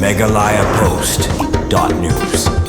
megalayapost.news.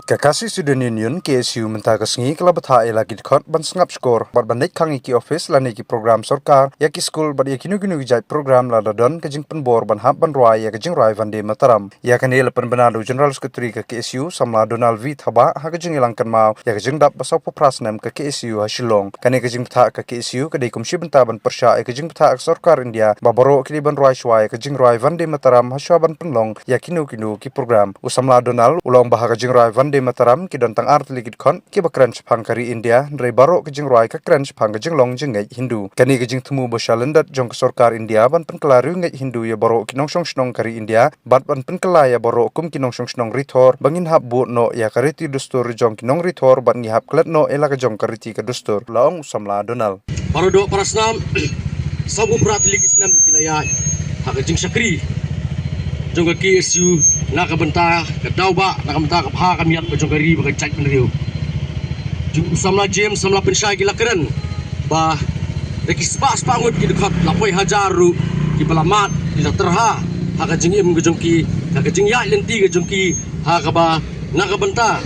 Kakasi Student Union KSU mentaka sengi kelabata lagi dekat ban sengap skor bat banik kangi ki office lani ki program sarkar ya ki school bat ya kinu jai program la don kejing penbor ban hab ban roi ya kejing roi vande mataram ya kan ele pen benadu general secretary ke KSU samla Donald V thaba ha kejing ilangkan mau ya kejing dap basau prasnam ke KSU ha Shillong kane kejing peta ke KSU ke kumsi benta ban persya ya kejing peta sarkar India babaro kini ban roi shwai kejing roi vande mataram ha shwa ban penlong ya kinu ki program usamla Donald ulong bah kejing roi vande mataram ki don tang art ligit khon ki bakran chphang kari India rei baro ki jing roi ka kran chphang jing long jing ngai Hindu kani ki jing thumu bo shalendat jong sarkar India ban pen kalaru ngai Hindu ya baro ki nong song snong kari India bat ban pen kala ya baro kum ki nong song snong rithor bangin hab bu no ya kariti dustur jong ki nong rithor ban ngi hab klet no ela ka jong kariti ka dustur laong samla Donald baro do parasnam sabu prat ligis nam kilaya ha jing sakri jong ka KSU nak benta ke dauba nak benta ke pha kamiat ke jongari ba cak menriu jung samla James samla pensai gila keren ba deki spas pangut ki dekat lapoi hajaru ki balamat gila terha ha ka jingim ke jongki ha ka jing ya lenti ke jongki ha ka ba nak benta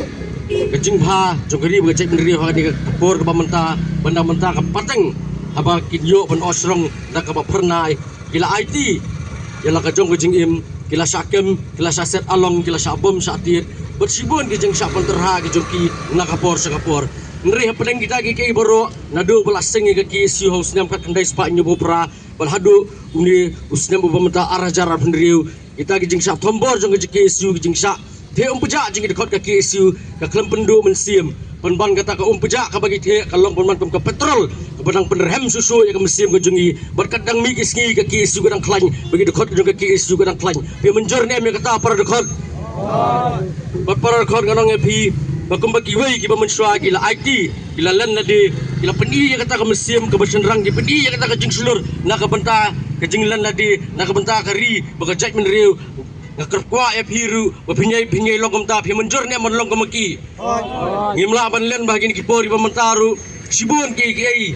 ke jing pha jongari ba cak menriu ha ni ke por ke ba menta benda menta ke pateng aba ki yo ban osrong nak ka ba pernai gila IT yala ka jong ke jingim kila syakem, kila syaset along, kila syabom syatir bersibun kijeng syabon terha kijongki nakapor sakapor ngeri pedeng kita ki boro nadu belaseng ke KSU haus nyam kat kendai spak nyobo pra balhadu uni usnyam ubamenta arah jarar pendriu kita kijeng syak tombor jong ke KSU kijeng syak te pejak jing dekot ke KSU ke klem pendu mensim penban kata ke pejak ke bagi te kalong penban ke petrol ke benang penerhem susu yang ke mesim ke jungi berkadang mi kisngi ke KSU kadang klan bagi dekot ke KSU kadang klan dia menjur nem yang kata para dekot para dekot nganong epi bakum bagi wei ki bamensua gila IT gila lan nadi gila pendi yang kata ke mesim ke bersenrang di pendi yang kata ke jing sulur nak ke benta ke jing lan nadi nak ke benta kari bagajak menriu ngakerkwa ya piru bapinyai logom ta pi menjur ne mon logom ki ngimla ban len bahagin ki pori pementaru sibun ki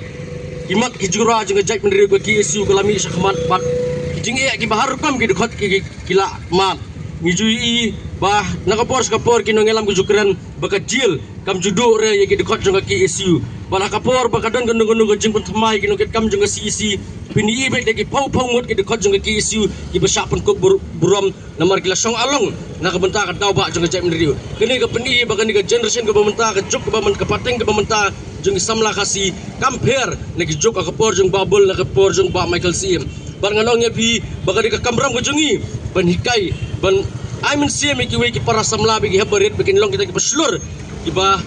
kimat ki jura jeng jai menriu ke KSU kalami sakmat pat kijing ki bahar kam ki dekot ki kila mat ngijui bah nakapor skapor ki nongelam ku jukran bakajil kam juduk re ki dekot jeng KSU bala kapor bakadon gendung-gendung jeng pentemai ki noket kam jeng CC pini ibet lagi pau-pau ngot ki dekot jeng KSU ki besak pen kok buram namar kila song along nak benta ka tau ba jeng jai menriu kini ke peni bakan ni ke generation ke bementa ke juk ke bamen ke pateng ke bementa jeng samla kasi compare nek juk ka por jeng babul nak por jeng ba Michael Sim bar nganong ngepi bakan ke kamram ke jengi ban hikai ban I mean Sim ki we ki para samla bagi habarit bikin long kita ki peslur ki ba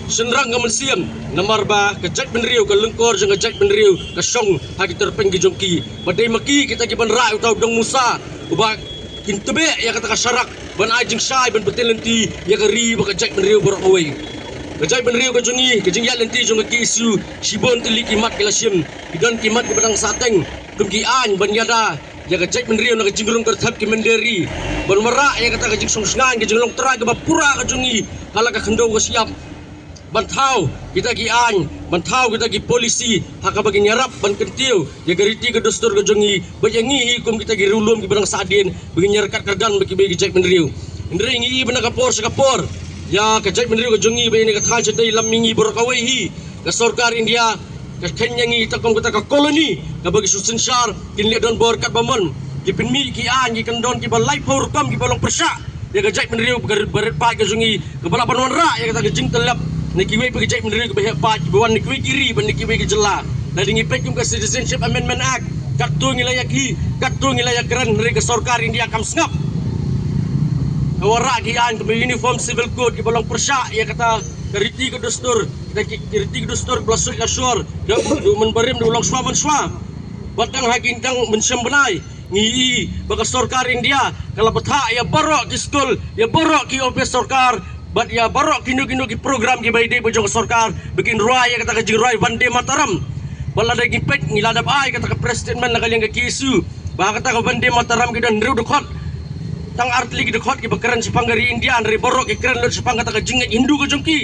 senrang ke mensiam namar ba ke jai menriu ke lengkor jeng jai menriu ke song ha kita terpeng ki jongki badai maki kita ki ban ra utau dong Musa uba kintebe ya kata kasyarak ban ajing syai ban betel lenti ya keri baka jai menriu borok away kejai menriu ke jungi ke jing ya lenti jong ke KSU sibon tili kimat ke lasim kidan kimat ke pedang sateng kumki an ban yada ya ke jai menriu nak jingrung ke thap ki menderi ban merak ya kata ke jing songsngan ke jinglong tera ke bapura ke jungi kala ke khendau ke siap bantau kita ki an bantau kita ki polisi hak bagi nyarap ban kentiu ya geriti ke dustur ke jongi bayangi hukum kita ki rulum ki barang sadin bagi nyarkat kerdan bagi jai menriu ndri ngi bena kapor sekapor ya ke jai menriu ke jongi bagi ni ke thal cedai lamingi borokawai hi ke sarkar India ke kenyangi takong kita ke koloni ke bagi susensyar kin liat don borkat bamon ki penmi ki an ki kendon ki balai por kam ki balong persak ya ke jai menriu berit pa ke jongi ke balapan wanra ya kata ke jing telap nikiwe pergi cek meneri ke pihak pat bawan nikiwe kiri ban nikiwe ke jela dan ngipek kum ke Citizenship Amendment Act katu ngilaya keren dari ke sarkar India kam sengap awara ki an ke uniform civil code ke balong persyak ya kata keriti ke dustur keriti ke dustur belasuk kasur dan menberim ulang swa batang hakin tang mensyam benai ngi baka sarkar India kalau betah ya barok ki school ya barok ki office sarkar bat ya barok kinu ki program ki baide bojong sarkar bikin ruai ya kata ke jing ruai vande mataram bala da gi pek ngiladap ai kata ke presiden man nakaliang ke KSU ba kata ke vande mataram ki dan ru dekot tang artli ki dekot ki bakaran sepangari India dari barok ki keren lo sepang kata ke jing Hindu ke jongki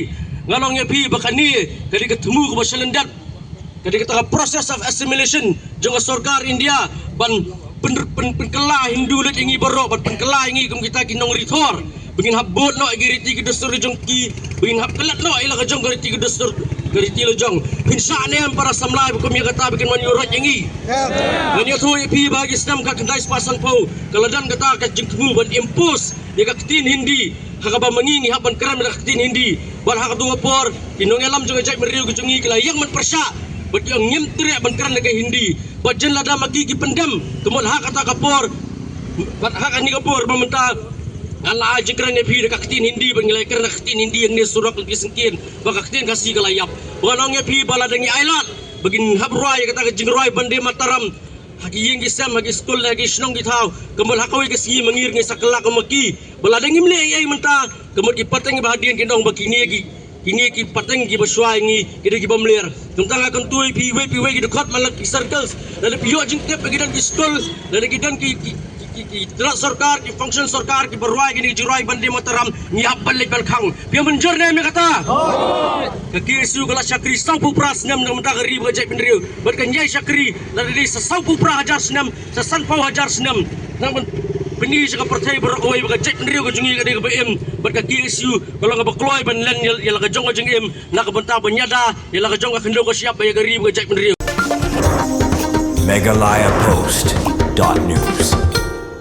ngalong ya pi bakani kali ketemu ke baselendat kali kata ke process of assimilation jong sarkar India ban penkela Hindu let ingi borok penkela ingi kum kita kinong ritor begin habot no giriti ki dastur jongki begin hab kelat no ila ka jong giriti ki dastur giriti lo jong pinsa ne para samlai kum ya kata bikin manyurat ingi dan yo tu pi bagi senam ka kendai pasan pau kaladan kata ka jengmu ban impus ya ka tin hindi hakaba mangingi haban keram da tin hindi bal hak dua por kinong alam jong jai meriu ku jongi kila yang man persya bat yang ngem teriak ban keram da hindi bat jen lada magi ki pendam tumul hak kata kapor bat hak ani kapor meminta Allah aja kerana pi dekat tin hindi bangilai kerana tin hindi yang ni surak lagi sengkin baka tin kasih kalayap wanangnya pi bala dengi ailat begin habroy kata jingroy bande mataram hagi yang gisam hagi skul lagi snong gitau kembal hakawi kasih mengir ngi sakala kemaki bala dengi mle ai menta kemut ki pateng bahadian kindong bakini lagi kini ki pateng ki baswai ngi kida ki bamler tentang akan tuai pi we ki dekat malak ki circles dan pi yo jingtep bagi dan ki skul dan ki dan ki Terak sarkar, ki function sarkar, ki berwai gini jurai bandi mataram nyiap balik balkang. Pia menjor ne me kata. Kaki isu kala syakri sau pupra senam nak mentah geri bajai pendiriu. Berkan yai syakri dari sesau pupra hajar senam, sesan pau hajar senam. Nang beni saka partai beroi bajai pendiriu ke jungi ke dia ke BM. Berkaki isu kalau ngaba kloi ban len yala ka jong jeng em nak bentah banyada yala ka jong ka kendo ka siap baya geri bajai pendiriu. Megalayapost.news